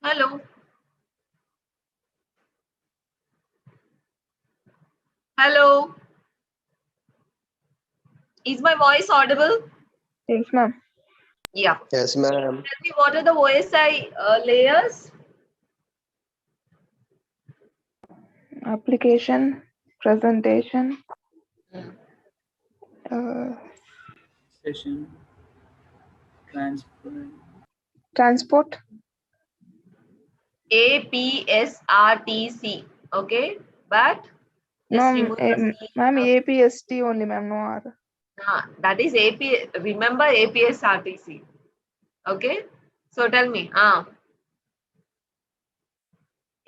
Hello. Hello. Is my voice audible? Yes, ma'am. Yeah. Yes, ma'am. Tell me, what are the OSI layers? Application, presentation, Session, transport. APSRTC. Okay. But just No, remove the C. ma'am, APST only, ma'am, no R. That is AP. Remember APSRTC. Okay. So tell me.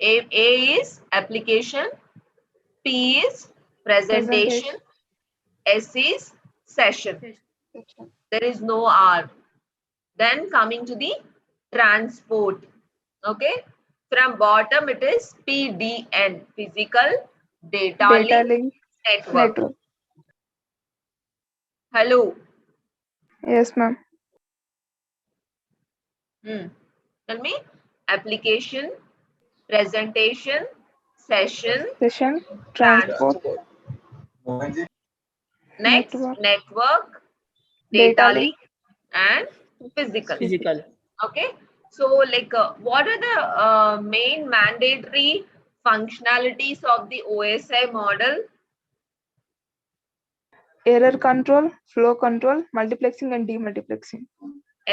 A is application. P is presentation. S is session. There is no R. Then coming to the transport. Okay. From bottom it is PDN, physical data, link network. Hello. Yes, ma'am. Tell me. Application, presentation, session, Transport, next network, network, data data link, link, and physical. physical. Okay. So like what are the main mandatory functionalities of the OSI model? error control, flow control, multiplexing and demultiplexing.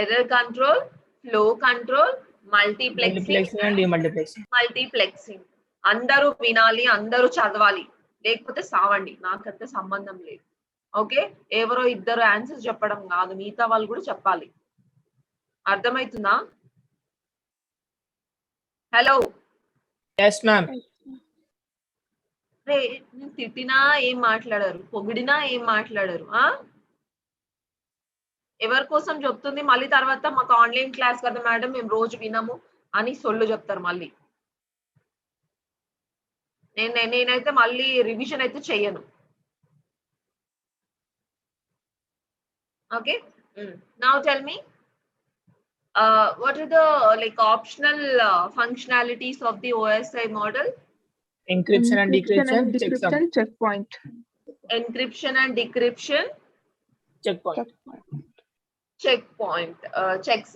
Error control, flow control, multiplexing and demultiplexing. Multiplexing. అందరూ వినాలి, అందరూ చదవాలి, లేకపోతే సావండి, నాకంత సంబంధం లేదు. Okay. ఎవరో ఇద్దరు ఆన్సర్స్ చెప్పడం కాదు, మిగతా వాళ్ళు కూడా చెప్పాలి. అర్థమవుతుందా? హలో. Yes, ma'am. రే, నేను తిట్టినా ఏం మాట్లాడారు, పొగిడినా ఏం మాట్లాడారు? ఎవరి కోసం చెప్తుంది? మళ్ళీ తర్వాత మాకు ఆన్లైన్ క్లాస్ కదా మేడం, మేము రోజు వినము అని సొల్లు చెప్తారు మళ్ళీ. నేనైతే మళ్ళీ రివిజన్ అయితే చెయ్యను. Okay. Now tell me, what are the like optional functionalities of the OSI model? Encryption and decryption, checkpoint. Encryption and decryption, checkpoint. Checkpoint. Checks.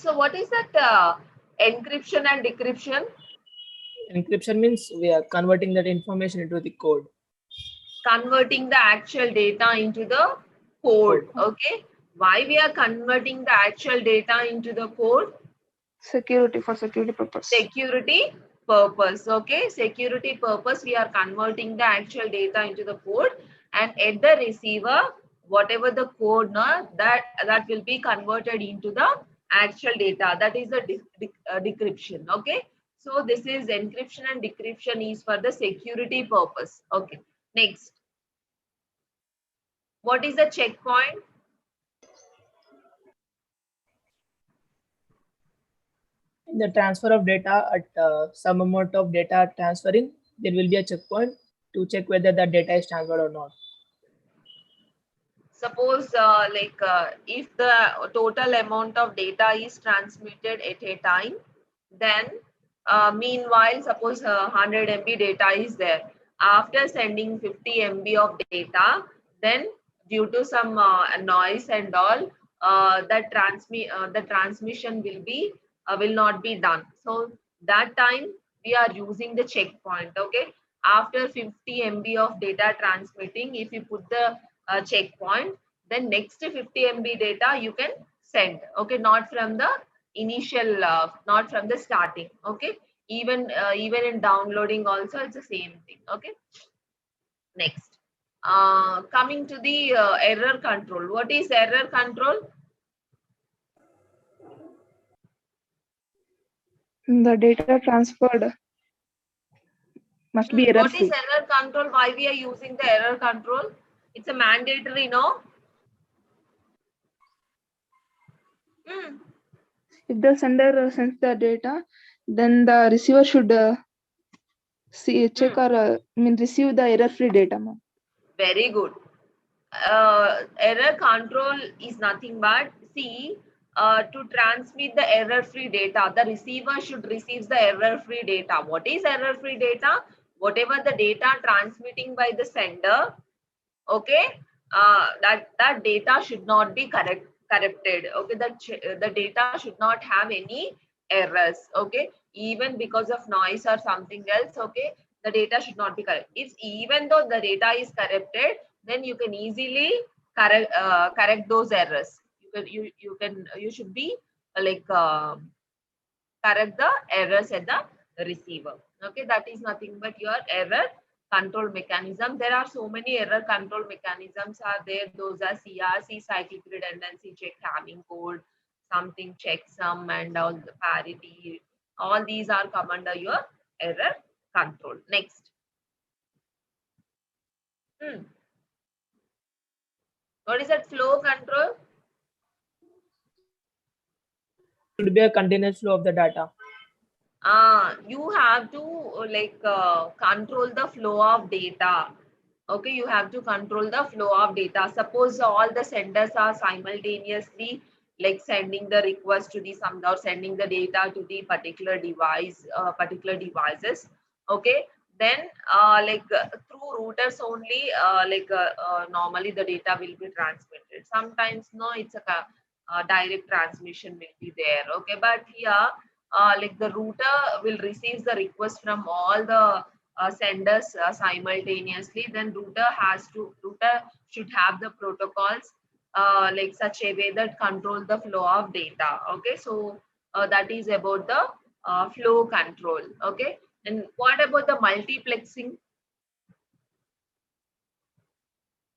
So what is that encryption and decryption? Encryption means we are converting that information into the code. Converting the actual data into the code. Okay. Why we are converting the actual data into the code? Security, for security purpose. Security purpose. Okay. Security purpose, we are converting the actual data into the code, and at the receiver, whatever the code that will be converted into the actual data. That is the decryption. Okay. So this is encryption and decryption is for the security purpose. Okay. Next. What is the checkpoint? In the transfer of data, at some amount of data transferring, there will be a checkpoint to check whether that data is transferred or not. Suppose if the total amount of data is transmitted at a time, then meanwhile suppose 100 MB data is there. After sending 50 MB of data, then due to some noise and all, the transmission will not be done. So that time we are using the checkpoint. Okay. After 50 MB of data transmitting, if you put the checkpoint, then next 50 MB data you can send. Okay. Not from the initial, not from the starting. Okay. Even in downloading also it's the same thing. Okay. Next, coming to the error control. What is error control? The data transferred must be error What free. is error control? Why we are using the error control? It's a mandatory, no? If the sender sends the data, then the receiver should check or receive the error-free data, ma'am. Very good. Error control is nothing but, see, to transmit the error-free data. The receiver should receive the error-free data. What is error-free data? Whatever the data transmitting by the sender, okay, that data should not be corrupted. Okay, the data should not have any errors. Okay, even because of noise or something else. Okay, the data should not be correct. If even though the data is corrupted, then you can easily correct those errors. You should be like correct the errors at the receiver. Okay, that is nothing but your error control mechanism. There are so many error control mechanisms are there. Those are CRC, cyclic redundancy check, Hamming code, something checksum, and all the parity. All these are come under your error control. Next. What is that flow control? Should be a continuous flow of the data. You have to control the flow of data. Okay, you have to control the flow of data. Suppose all the senders are simultaneously like sending the request to the some or sending the data to the particular device, particular devices. Okay, then through routers only, normally the data will be transmitted. Sometimes no, it's a direct transmission will be there. Okay, but here like the router will receive the request from all the senders simultaneously. Then router should have the protocols like such a way that control the flow of data. Okay, so that is about the flow control. Okay, and what about the multiplexing?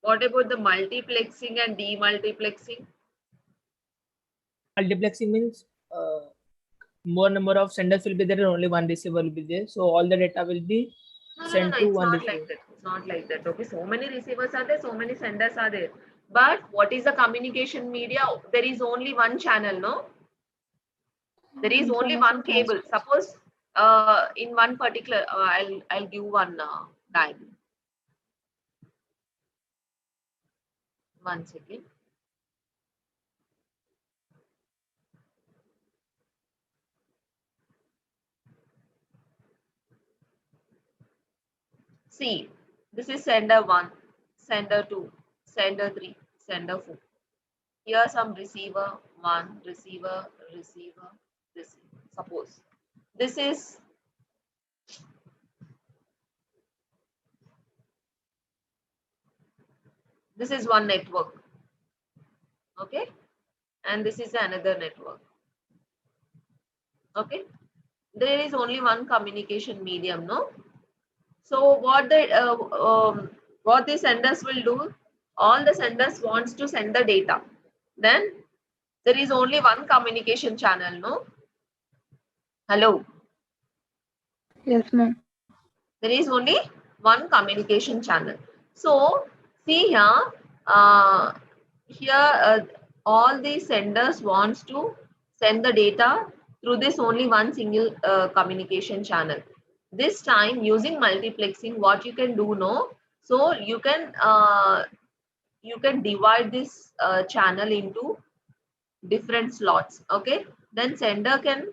What about the multiplexing and demultiplexing? Multiplexing means more number of senders will be there and only one receiver will be there. So all the data will be sent to it's one not receiver. like that. It's not like that. Okay, so many receivers are there, so many senders are there. But what is the communication media? There is only one channel, no? There is only one cable. Suppose in one particular, I'll give one diagram. One second. See, this is sender 1, sender 2, sender 3, sender 4. Here some receiver 1, receiver, receiver, receiver. Suppose this is one network. Okay, and this is another network. Okay, there is only one communication medium, no? So what the senders will do, all the senders wants to send the data. Then there is only one communication channel, no? Hello. Yes, ma'am. There is only one communication channel. So see here, all the senders wants to send the data through this only one single communication channel. This time using multiplexing, what you can do, no? So you can divide this channel into different slots. Okay, then sender can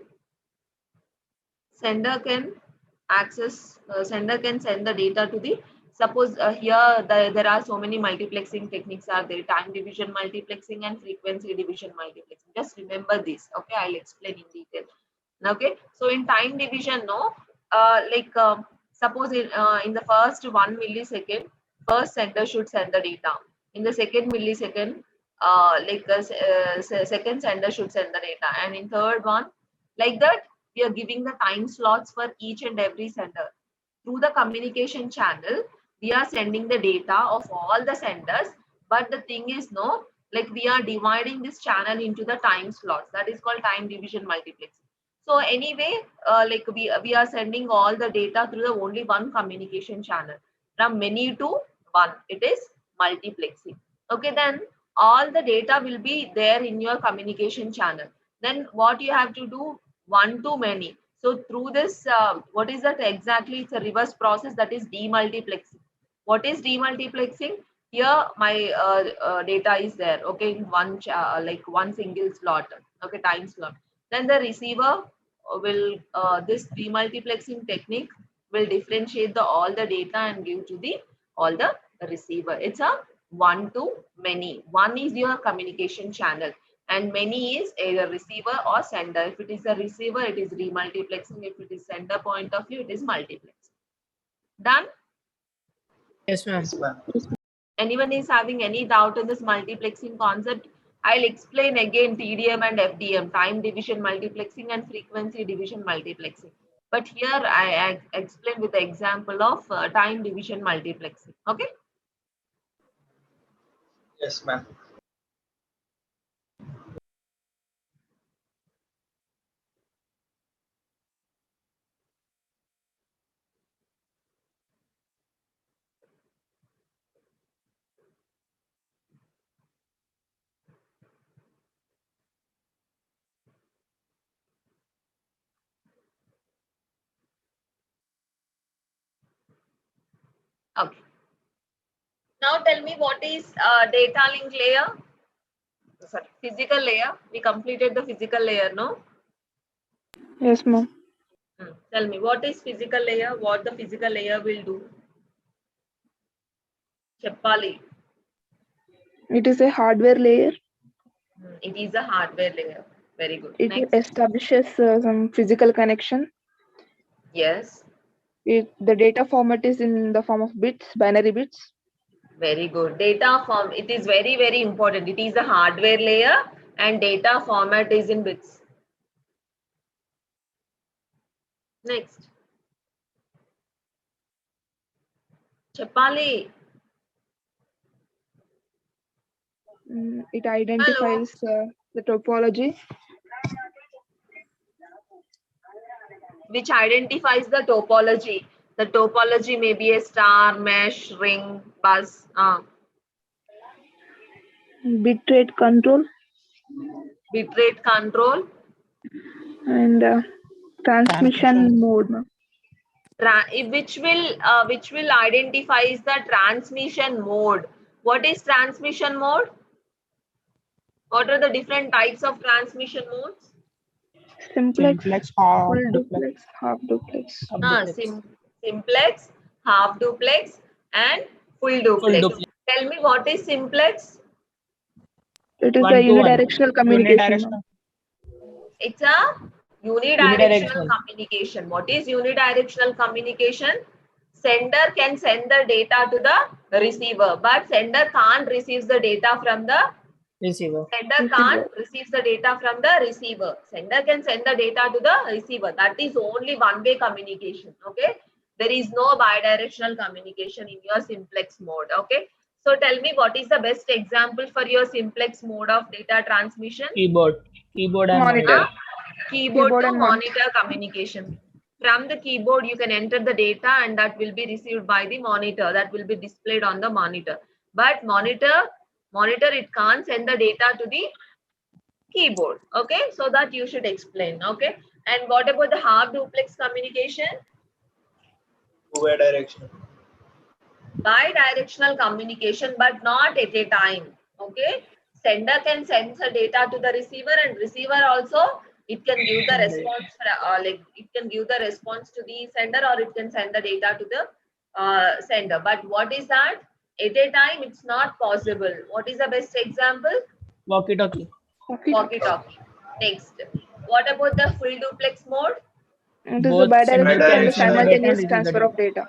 access sender can send the data to the, suppose here there are so many multiplexing techniques are there, time division multiplexing and frequency division multiplexing. Just remember this. Okay, I'll explain in detail. Okay, so in time division, no, suppose in the first 1 millisecond, first sender should send the data. In the second millisecond, second sender should send the data, and in third one, like that, we are giving the time slots for each and every sender. Through the communication channel, we are sending the data of all the senders, but the thing is, no, like we are dividing this channel into the time slots. That is called time division multiplexing. So anyway, we are sending all the data through the only one communication channel. From many to one, it is multiplexing. Okay, then all the data will be there in your communication channel. Then what you have to do, one to many. So through this, what is that exactly? It's a reverse process, that is demultiplexing. What is demultiplexing? Here my data is there, okay, in one one single slot. Okay, time slot. Then the receiver will, this demultiplexing technique will differentiate all the data and give to all the receiver. It's a one to many. One is your communication channel and many is either receiver or sender. If it is a receiver, it is remultiplexing. If it is sender point of view, it is multiplexing. Done? Yes, ma'am. Yes, ma'am. Anyone is having any doubt on this multiplexing concept? I'll explain again TDM and FDM, time division multiplexing and frequency division multiplexing. But here I explain with the example of time division multiplexing. Okay. Yes, ma'am. Okay. Now tell me what is data link layer? Sorry, physical layer. We completed the physical layer, no? Yes, ma'am. Tell me what is physical layer? What the physical layer will do? Cheppali. It is a hardware layer. It is a hardware layer. Very good. It Next. establishes some physical connection. Yes. The data format is in the form of bits, binary bits. Very good. Data form, it is very, very important. It is a hardware layer and data format is in bits. Next. Chapali. It identifies the topology. Which identifies the topology. The topology may be a star, mesh, ring, bus. Bitrate control. Bitrate control. And transmission mode. Which will identifies the transmission mode. What is transmission mode? What are the different types of transmission modes? Simplex, half full duplex, duplex, half duplex. Simplex, half duplex, and full duplex. Tell me what is simplex? It is the unidirectional communication. It's a unidirectional communication. What is unidirectional communication? Sender can send the data to the receiver, but sender can't receive the data from the receiver. Sender can't receive the data from the receiver. Sender can send the data to the receiver. That is only one-way communication. Okay. There is no bidirectional communication in your simplex mode. Okay. So tell me what is the best example for your simplex mode of data transmission? Keyboard and monitor. Keyboard to monitor communication. From the keyboard, you can enter the data and that will be received by the monitor. That will be displayed on the monitor. But monitor, it can't send the data to the keyboard. Okay, so that you should explain. Okay, and what about the half duplex communication? Two-way directional. Bidirectional communication, but not at a time. Okay, sender can send the data to the receiver, and receiver also it can give the response. Like it can give the response to the sender, or it can send the data to the sender. But what is that? At a time, it's not possible. What is the best example? Walkie-talkie. Walkie-talkie. Next, what about the full duplex mode? It is the bidirectional and simultaneous transfer of data.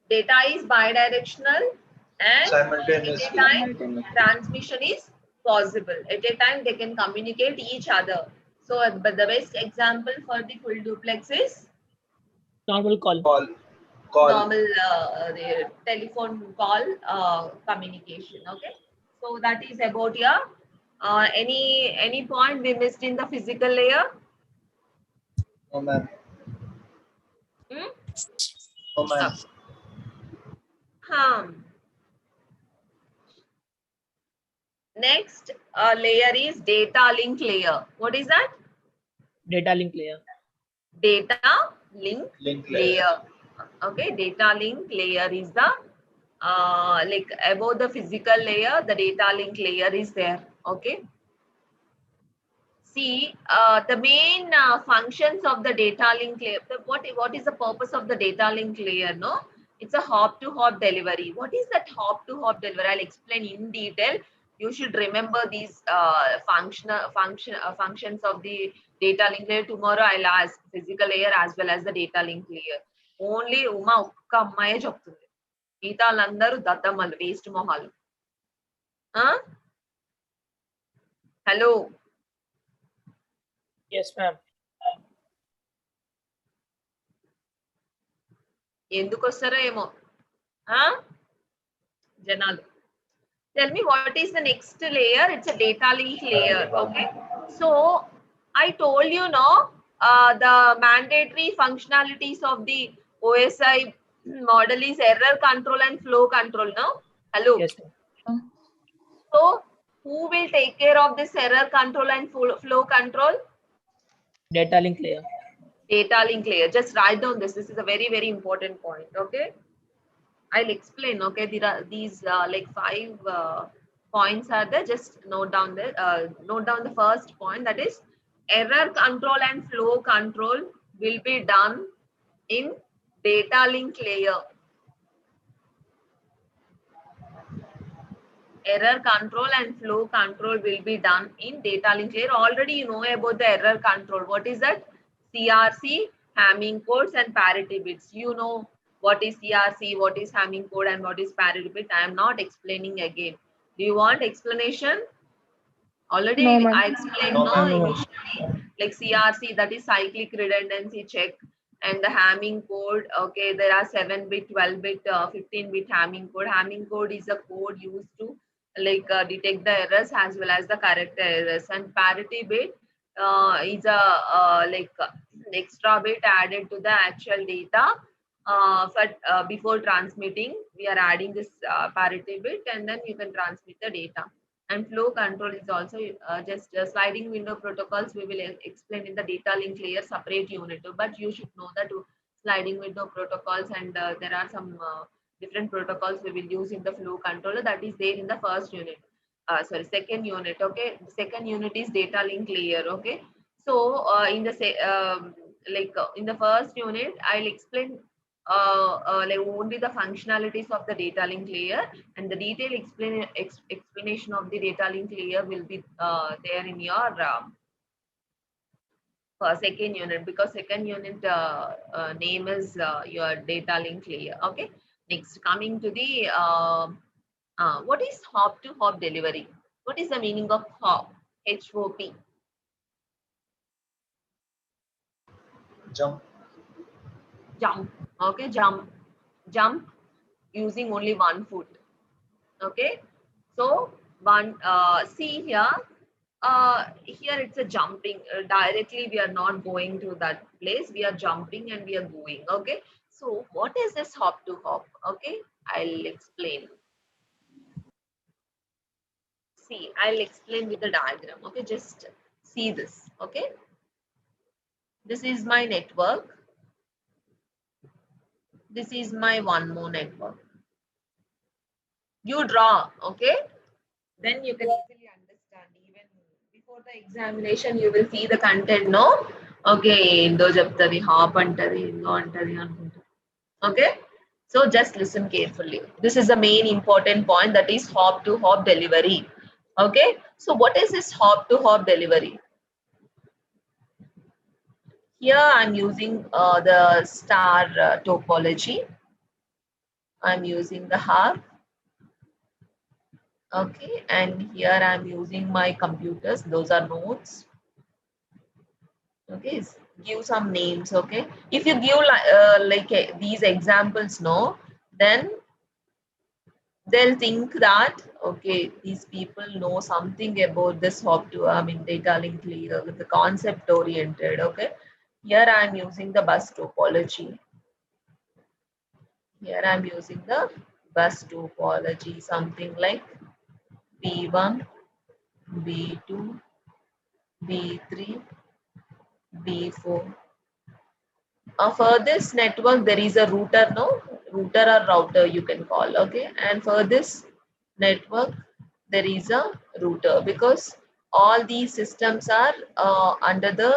Data is bidirectional and Simultaneous. at a time transmission is possible. At a time they can communicate each other. So, but the best example for the full duplex is normal call. Normal the telephone call communication. Okay. So that is about your any point we missed in the physical layer? No, ma'am. No, ma'am. Next layer is data link layer. What is that? Data link layer. Data link layer. Okay, data link layer is the like above the physical layer, the data link layer is there. Okay, See, the main functions of the data link layer. What is the purpose of the data link layer? No, it's a hop-to-hop delivery. What is that hop-to-hop delivery? I'll explain in detail. You should remember these functions of the data link layer. Tomorrow I'll ask physical layer as well as the data link layer. Only Uma ఒక్క అమ్మాయే చెప్తుంది. మిగతా వాళ్ళందరూ దద్దమ్మలు waste మొహాలు. Hello. Yes, ma'am. ఎందుకు వస్తారో ఏమో జనాలు. Tell me what is the next layer? It's a data link layer. Okay, so I told you now the mandatory functionalities of the OSI model is error control and flow control. Now, hello. Yes, ma'am. So who will take care of this error control and flow control? Data link layer. Data link layer. Just write down this. This is a very, very important point. Okay, I'll explain. Okay, there are these like 5 points are there. Just note down the note down the first point, that is error control and flow control will be done in data link layer. Error control and flow control will be done in data link layer. Already you know about the error control. What is that? CRC, Hamming codes and parity bits. You know what is CRC, what is Hamming code and what is parity bit. I am not explaining again. Do you want explanation? Already No, ma'am. I explained No, no, ma'am. initially, like CRC, that is cyclic redundancy check, and the Hamming code. Okay, there are 7-bit, 12-bit, 15-bit Hamming code. Hamming code is a code used to like detect the errors as well as the correct errors, and parity bit is a like extra bit added to the actual data before transmitting. We are adding this parity bit, and then you can transmit the data. And flow control is also just sliding window protocols. We will explain in the data link layer separate unit, but you should know that sliding window protocols, and there are some different protocols we will use in the flow controller, that is there in the first unit. Second unit. Okay, second unit is data link layer. Okay, so in the in the first unit I'll explain like only the functionalities of the data link layer, and the detailed explanation of the data link layer will be there in your second unit, because second unit name is your data link layer. Okay, next, coming to the what is hop to hop delivery? What is the meaning of hop? HOP. Jump. Jump. Okay, jump using only one foot. Okay, so one see here, here it's a jumping directly. We are not going to that place, we are jumping and we are going. Okay, so what is this hop to hop? Okay, I'll explain. See, I'll explain with the diagram. Okay, just see this. Okay, this is my network, this is my one more network. You draw. Okay, then you can easily understand. Even before the examination you will see the content. No, okay, indo cheptadi hop antadi indo antadi anukunta. Okay, so just listen carefully. This is the main important point, that is hop to hop delivery. Okay, so what is this hop to hop delivery? Here I'm using the star topology. I'm using the harp. Okay, and here I'm using my computers. Those are nodes. Okay, give some names. Okay, if you give like these examples, no, then they'll think that okay, these people know something about this hop to data link layer with the concept oriented. Okay, here I'm using the bus topology. Here I'm using the bus topology, something like B1, B2, B3, B4. For this network, there is a router, no? Router or router you can call, okay? And for this network, there is a router, because all these systems are under the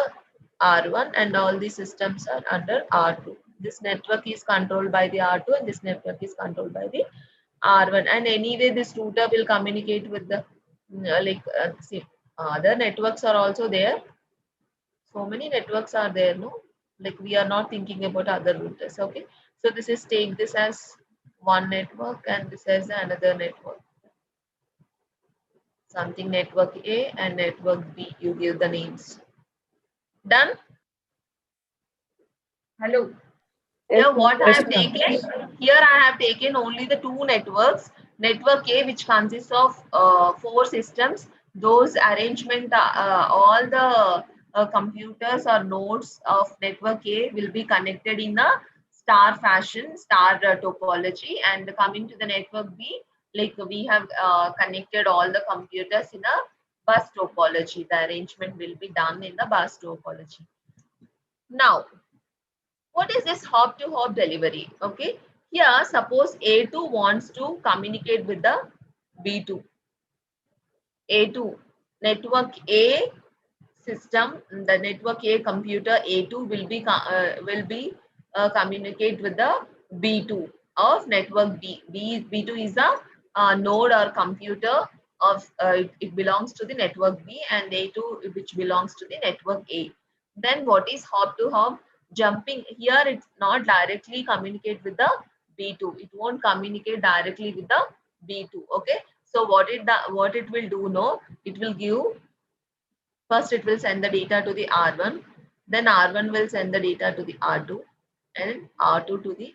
R1 and all these systems are under R2. This network is controlled by the R2 and this network is controlled by the R1. And anyway, this router will communicate with the see, other networks are also there. So many networks are there, no? Like we are not thinking about other routers. Okay. So this is take this as one network and this as another network. Something network A and network B. You give the names. Done? Hello. Yes, Here ma'am. what I Yes, have ma'am. taken, here I have taken only the two networks. Network A, which consists of 4 systems. Those arrangement, all the computers or nodes of network A will be connected in a star fashion, star topology. And coming to the network B, like we have connected all the computers in a bus topology. The arrangement will be done in the bus topology. Now, what is this hop to hop delivery? Okay, here suppose A2 wants to communicate with the B2. A2 network A system, the network A computer A2 will be communicate with the B2 of network B. B2 is a node or computer of it belongs to the network B, and A2 which belongs to the network A. Then what is hop to hop? Jumping here, it's not directly communicate with the B2. It won't communicate directly with the B2. Okay. So what it will do? No, it will give. First, it will send the data to the R1, then R1 will send the data to the R2, and R2 to the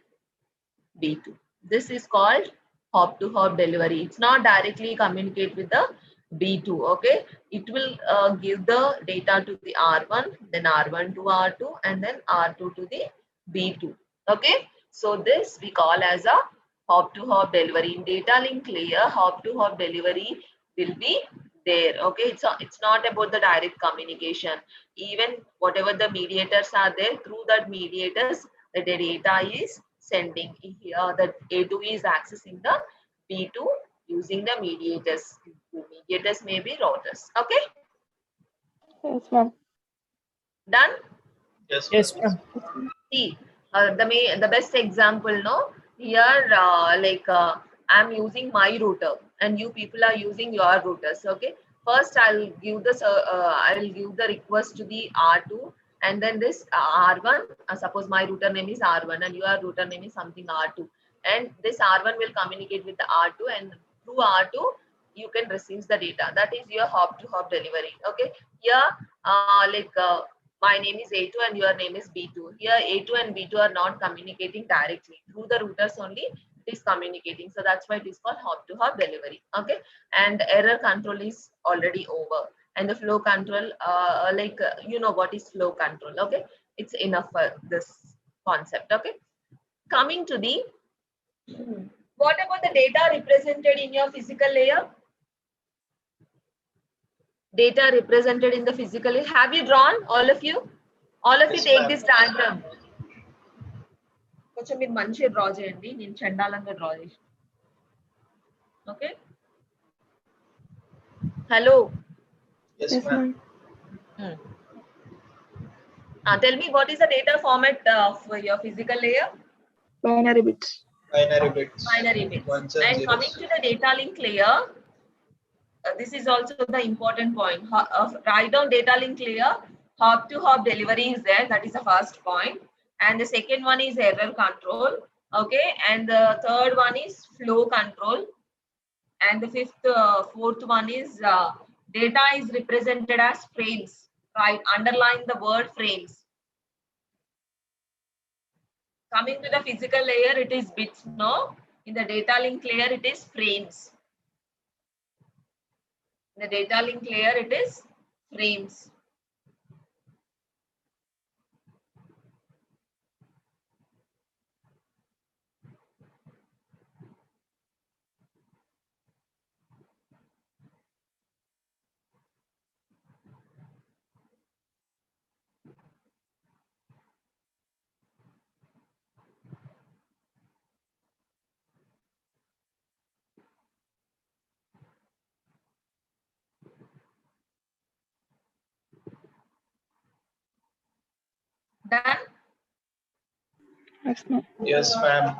B2. This is called hop to hop delivery. It's not directly communicate with the B2. Okay, it will give the data to the R1, then R1 to R2, and then R2 to the B2. Okay, so this we call as a hop to hop delivery. In data link layer, hop to hop delivery will be there. Okay, it's not about the direct communication. Even whatever the mediators are there, through that mediators the data is sending. Here that A2 is accessing the B2 using the mediators. Mediators may be routers. Okay, Yes, ma'am. done. Yes, Yes, ma'am. ma'am. See, the best example, no, here I'm using my router and you people are using your routers. Okay, first I'll give the request to the R2, and then this R1. Suppose my router name is R1 and your router name is something R2, and this R1 will communicate with the R2, and through R2 you can receive the data. That is your hop to hop delivery. Okay, here my name is A2 and your name is B2. Here A2 and B2 are not communicating directly. Through the routers only it is communicating. So that's why it is called hop to hop delivery. Okay. And error control is already over. And the flow control, you know what is flow control. Okay. It's enough for this concept. Okay. Coming to the, what about the data represented in your physical layer? Data represented in the physical layer. Have you drawn, all of you? All of you Yes, take ma'am. this diagram. కొంచెం మీరు మంచిగా draw చేయండి, నేను చండాలంగా draw చేసి. Okay, hello. Yes, Yes, ma'am. ma'am. Tell me, what is the data format for your physical layer? Binary bits. Binary bits. Binary bits. Ones and And zeros. coming to the data link layer, this is also the important point. Write down data link layer. Hop to hop delivery is there. That is the first point. And the second one is error control. Okay. And the third one is flow control. And the fourth one is data is represented as frames. Right. Underline the word frames. Coming to the physical layer, it is bits. No. In the data link layer, it is frames. In the data link layer, it is frames. Yes, ma'am. Yes, ma'am.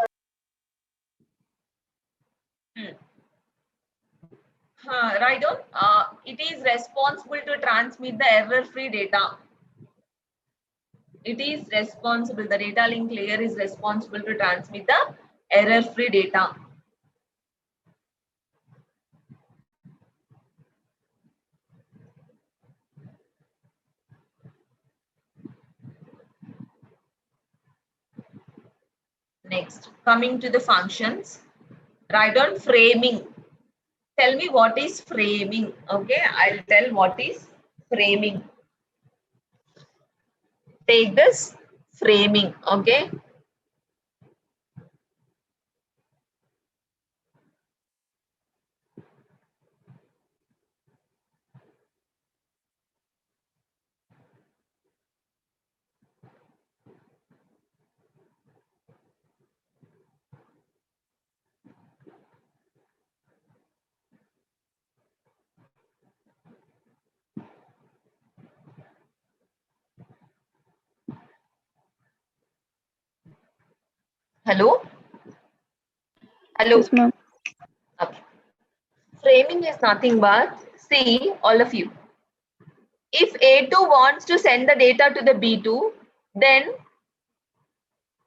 Right on. It is responsible to transmit the error-free data. It is responsible. The data link layer is responsible to transmit the error-free data. Next, coming to the functions. Write down framing. Tell me what is framing. Okay, I'll tell what is framing. Take this framing. Okay. Hello. Hello. Yes, ma'am. Okay. Framing is nothing but, see, all of you. If A2 wants to send the data to the B2, then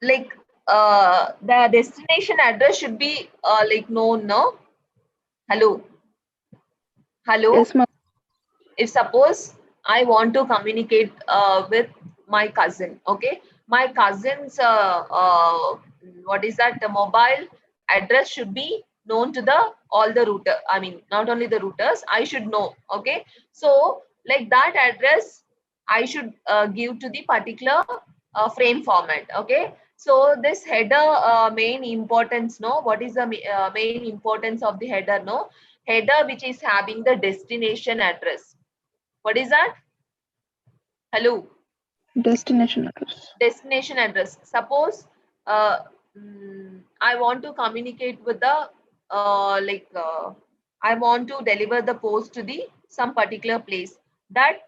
like the destination address should be like known, no? Hello. Hello. Yes, ma'am. If suppose I want to communicate with my cousin, okay, my cousin's what is that, the mobile address should be known to the all the router, I mean not only the routers, I should know. Okay, so like that address I should give to the particular frame format. Okay, so this header main importance, no, what is the main importance of the header? No, header which is having the destination address. What is that? Hello. Destination address. Destination address. Suppose uh, I want to communicate with the I want to deliver the post to the some particular place. That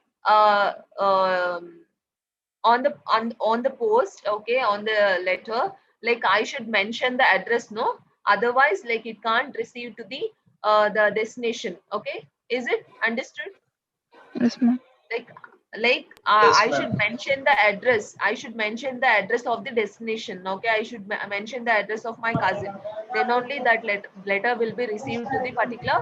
on the post, okay, on the letter, like I should mention the address, no? Otherwise, like it can't receive to the destination. Okay, is it understood? Yes, ma'am. Like Yes, I ma'am. should mention the address, I should mention the address of the destination. Okay, I should mention the address of my cousin, then only that letter will be received to the particular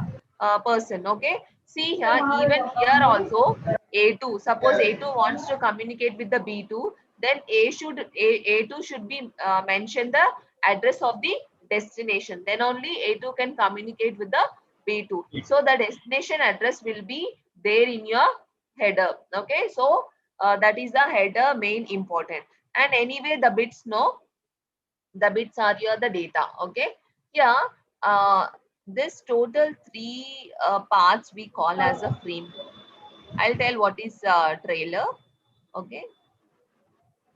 person. Okay, see here, even here also, A2, suppose A2 wants to communicate with the B2, then A2 should be mention the address of the destination, then only A2 can communicate with the B2. So the destination address will be there in your header. Okay, so that is the header main important. And anyway, the bits, no, the bits are here the data. Okay, yeah, this total three parts we call as a frame. I'll tell what is trailer. Okay,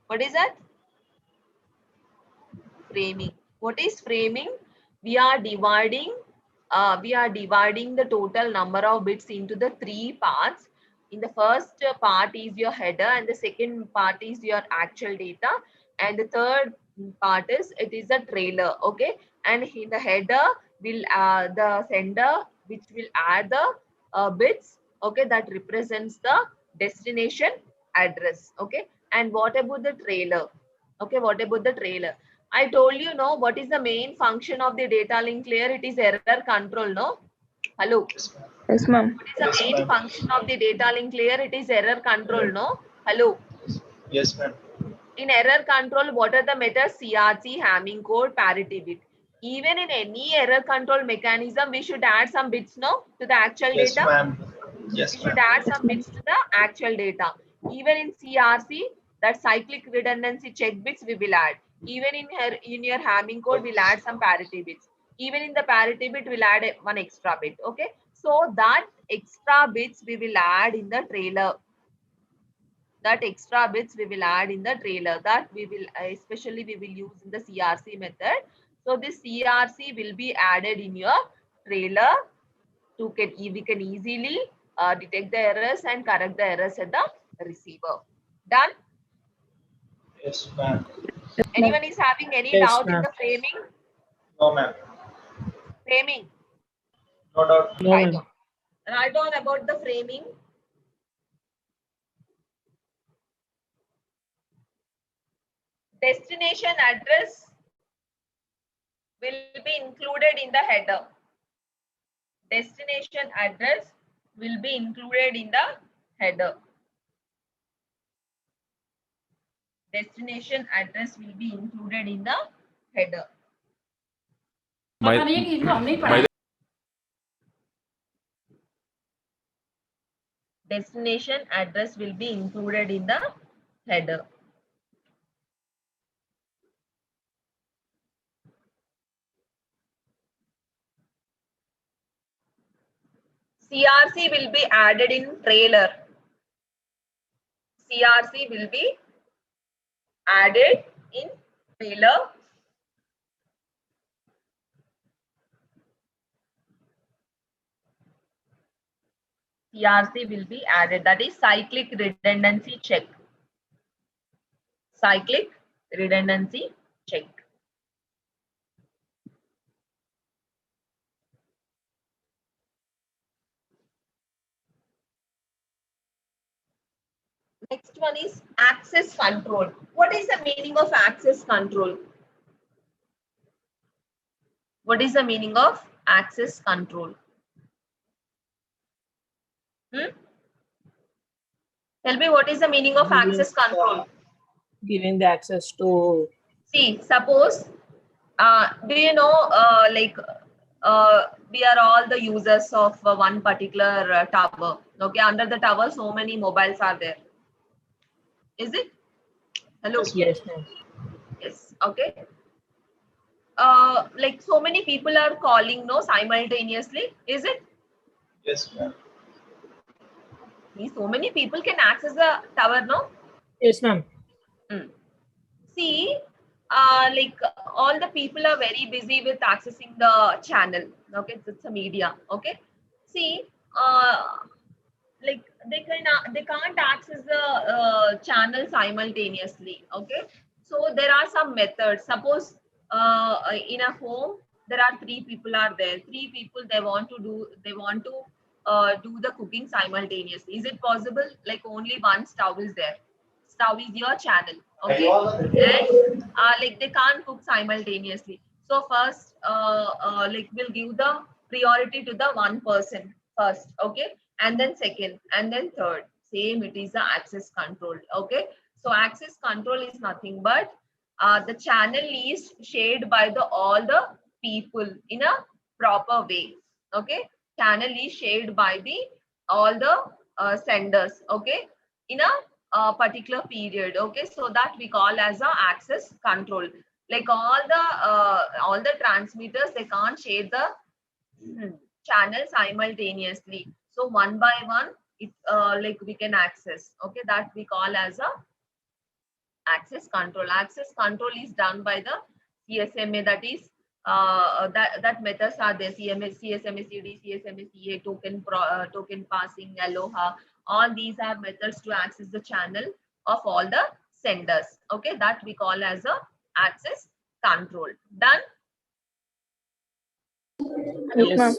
what is that? Framing. What is framing? We are dividing the total number of bits into the three parts. In the first part is your header, and the second part is your actual data, and the third part is it is a trailer. Okay, and in the header will the sender which will add the bits, okay, that represents the destination address. Okay, and what about the trailer? Okay, what about the trailer? I told you, no, what is the main function of the data link layer? It is error control, no? Hello. Yes, ma'am. What is the Yes, main ma'am. function of the data link layer? It is error control, no? Hello. Yes, ma'am. In error control, what are the methods? CRC, Hamming code, parity bit. Even in any error control mechanism, we should add some bits, no, to the actual Yes, data. ma'am. We Yes, should ma'am. add Yes, some ma'am. bits to the actual data. Even in CRC, that cyclic redundancy check bits we will add. Even in your Hamming code, we'll add some parity bits. Even in the parity bit, we'll add one extra bit. Okay, so that extra bits we will add in the trailer. That extra bits we will add in the trailer. That we will especially we will use in the CRC method. So this CRC will be added in your trailer to we can easily detect the errors and correct the errors at the receiver. Done? Yes, ma'am. Anyone is having any Yes, doubt in ma'am. the framing? No, ma'am. Framing. No doubt. No, Write ma'am. on. Write on about the framing. Destination address will be included in the header. Destination address will be included in the header. Destination address will be included in the header. Destination address will be included in the header. CRC will be added in trailer. CRC will be added in trailer. CRC will be added. That is cyclic redundancy check. Cyclic redundancy check. Next one is access control. What is the meaning of access control? What is the meaning of access control? Tell me what is the meaning of access control? Giving the access to. See, suppose, do you know, we are all the users of one particular tower. Okay, under the tower, so many mobiles are there. Is it? Hello. Yes, ma'am. Yes. Okay. Like so many people are calling, no, simultaneously. Is it? Yes, ma'am. So many people can access the tower, no? Yes, ma'am. See, like all the people are very busy with accessing the channel. Okay, it's a media. Okay. See, like they can't access the channel simultaneously. Okay. So there are some methods. Suppose in a home there are three people are there. Three people they want to do the cooking simultaneously. Is it possible? Like only one stove is there. Stove is your channel. Okay, and like they can't cook simultaneously. So first, like we'll give the priority to the one person first. Okay, and then second, and then third. Same, it is the access control. Okay, so access control is nothing but the channel is shared by the all the people in a proper way. Okay, channel is shared by the all the senders. Okay, in a particular period. Okay, so that we call as a access control. Like all the transmitters, they can't share the channel simultaneously. So one by one, it like we can access. Okay, that we call as a access control. Access control is done by the CSMA. That is that methods are there: CMS, CSMA, CD, CSMA, CA, token passing, Aloha. All these are methods to access the channel of all the senders. Okay, that we call as a access control. Done. Yes, ma'am.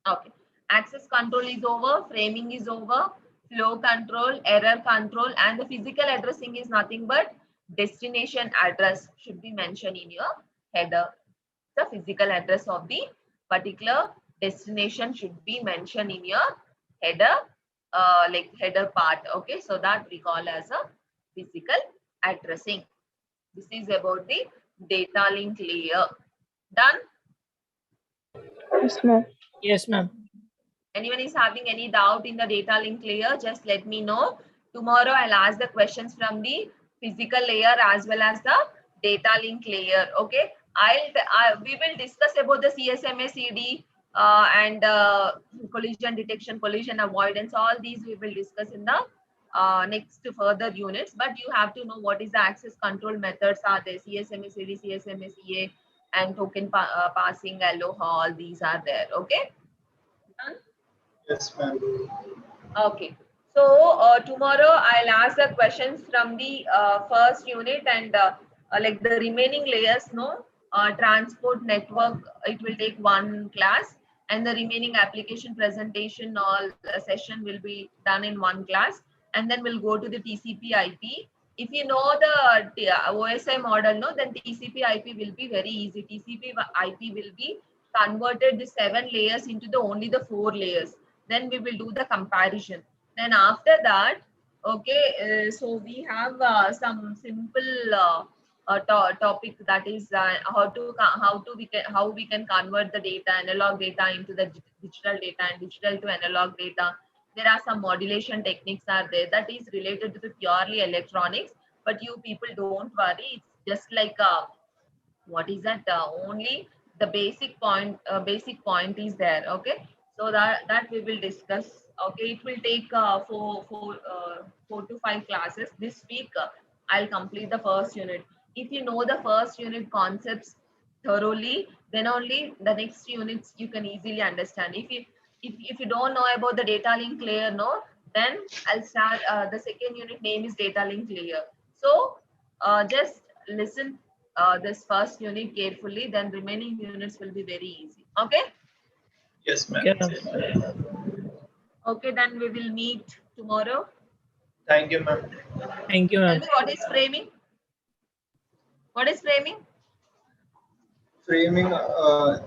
Okay. Access control is over, framing is over, flow control, error control, and the physical addressing is nothing but destination address should be mentioned in your header. The physical address of the particular destination should be mentioned in your header, like header part. Okay, so that we call as a physical addressing. This is about the data link layer. Done. Yes, ma'am. Yes, ma'am. Anyone is having any doubt in the data link layer, just let me know. Tomorrow I'll ask the questions from the physical layer as well as the data link layer. Okay, we will discuss about the CSMA CD and collision detection, collision avoidance. All these we will discuss in the next further units. But you have to know what is the access control methods are there. CSMA CD, CSMA CA, and token passing, Aloha. All these are there. Okay. Done? Yes, ma'am. Okay. So tomorrow I'll ask the questions from the first unit and like the remaining layers, no, transport network, it will take one class, and the remaining application presentation all session will be done in one class, and then we'll go to the TCP IP. If you know the OSI model, no, then TCP IP will be very easy. TCP IP will be converted the 7 layers into the only the 4 layers. Then we will do the comparison. Then after that, okay, so we have some simple topic, that is how we can convert the data, analog data into the digital data, and digital to analog data. There are some modulation techniques are there that is related to the purely electronics, but you people don't worry, it's just like what is that, only the basic point is there. Okay, so that we will discuss. Okay, it will take 4 to 5 classes this week. I'll complete the first unit. If you know the first unit concepts thoroughly, then only the next units you can easily understand. If you don't know about the data link layer, no, then I'll start the second unit name is data link layer. So just listen this first unit carefully, then remaining units will be very easy. Okay. Yes, ma'am. Okay, ma'am. Okay, then we will meet tomorrow. Thank you, ma'am. Thank you, Tell ma'am. me, what is framing? What is framing? Framing,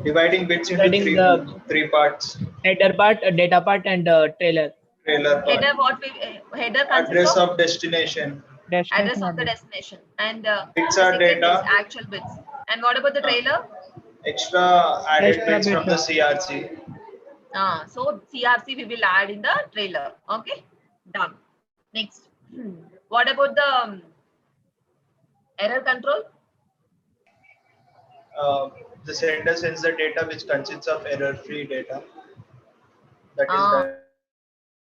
dividing bits into Dividing the- three parts. Header part, data part, and trailer. Trailer part. Header, what we header consists Address of of destination. address Destination of the address. destination, and Bits the are second data. is actual bits. And what about the trailer? Extra added Extra bits from the bits. CRC. So CRC we will add in the trailer. Okay, done. Next, what about the error control? The sender sends the data which consists of error-free data. That is Ah, done.